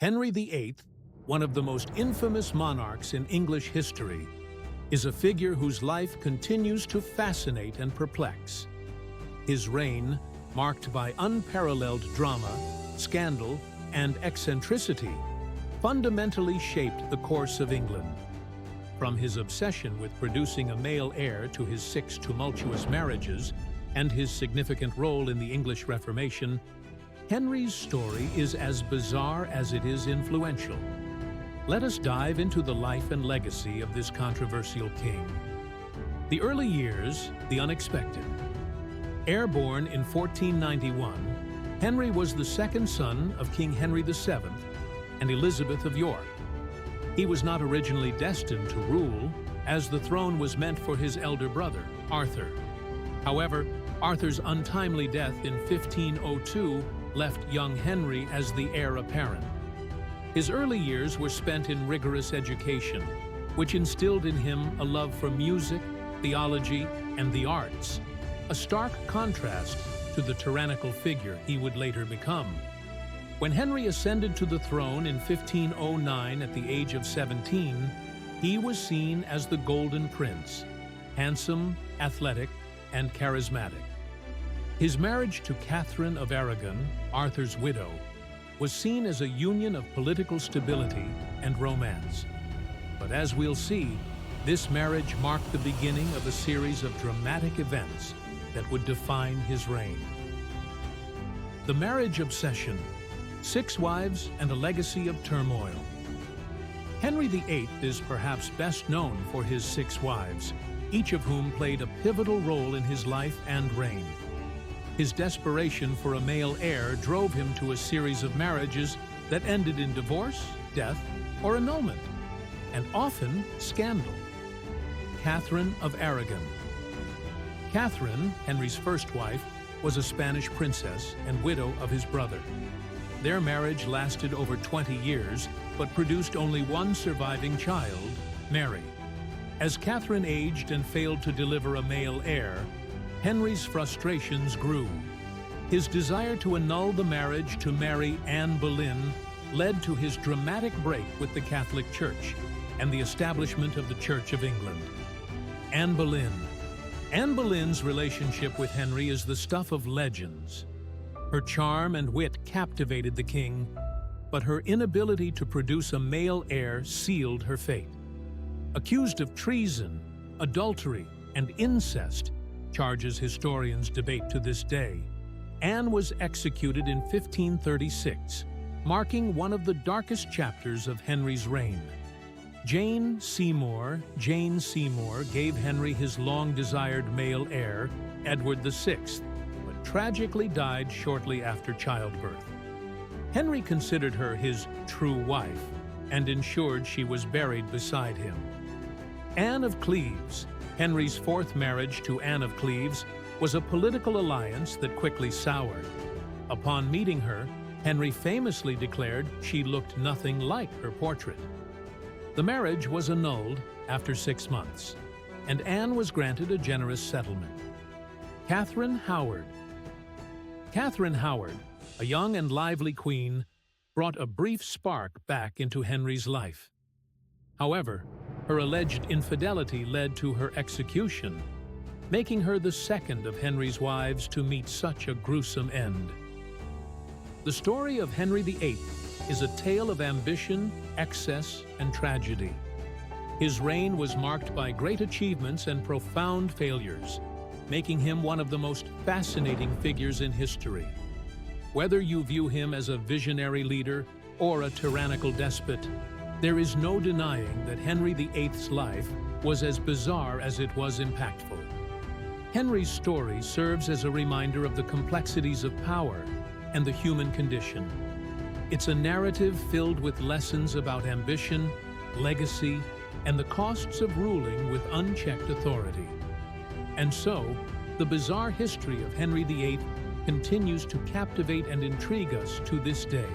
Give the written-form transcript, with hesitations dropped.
Henry VIII, one of the most infamous monarchs in English history, is a figure whose life continues to fascinate and perplex. His reign, marked by unparalleled drama, scandal, and eccentricity, fundamentally shaped the course of England. From his obsession with producing a male heir to his 6 tumultuous marriages and his significant role in the English Reformation, Henry's story is as bizarre as it is influential. Let us dive into the life and legacy of this controversial king. The early years, the unexpected. Heir-born in 1491, Henry was the second son of King Henry VII and Elizabeth of York. He was not originally destined to rule, as the throne was meant for his elder brother, Arthur. However, Arthur's untimely death in 1502 left young Henry as the heir apparent. His early years were spent in rigorous education, which instilled in him a love for music, theology, and the arts, a stark contrast to the tyrannical figure he would later become. When Henry ascended to the throne in 1509 at the age of 17, he was seen as the Golden Prince, handsome, athletic, and charismatic. His marriage to Catherine of Aragon, Arthur's widow, was seen as a union of political stability and romance. But as we'll see, this marriage marked the beginning of a series of dramatic events that would define his reign. The marriage obsession, 6 wives and a legacy of turmoil. Henry VIII is perhaps best known for his 6 wives, each of whom played a pivotal role in his life and reign. His desperation for a male heir drove him to a series of marriages that ended in divorce, death, or annulment, and often scandal. Catherine of Aragon. Catherine, Henry's first wife, was a Spanish princess and widow of his brother. Their marriage lasted over 20 years, but produced only one surviving child, Mary. As Catherine aged and failed to deliver a male heir, Henry's frustrations grew. His desire to annul the marriage to marry Anne Boleyn led to his dramatic break with the Catholic Church and the establishment of the Church of England. Anne Boleyn. Anne Boleyn's relationship with Henry is the stuff of legends. Her charm and wit captivated the king, but her inability to produce a male heir sealed her fate. Accused of treason, adultery, and incest, charges historians debate to this day, Anne was executed in 1536, marking one of the darkest chapters of Henry's reign. Jane Seymour gave Henry his long-desired male heir, Edward VI, but tragically died shortly after childbirth. Henry considered her his true wife and ensured she was buried beside him. Anne of Cleves, Henry's 4th marriage to Anne of Cleves, was a political alliance that quickly soured. Upon meeting her, Henry famously declared she looked nothing like her portrait. The marriage was annulled after 6 months, and Anne was granted a generous settlement. Catherine Howard. Catherine Howard, a young and lively queen, brought a brief spark back into Henry's life. However, her alleged infidelity led to her execution, making her the second of Henry's wives to meet such a gruesome end. The story of Henry VIII is a tale of ambition, excess, and tragedy. His reign was marked by great achievements and profound failures, making him one of the most fascinating figures in history. Whether you view him as a visionary leader or a tyrannical despot, there is no denying that Henry VIII's life was as bizarre as it was impactful. Henry's story serves as a reminder of the complexities of power and the human condition. It's a narrative filled with lessons about ambition, legacy, and the costs of ruling with unchecked authority. And so, the bizarre history of Henry VIII continues to captivate and intrigue us to this day.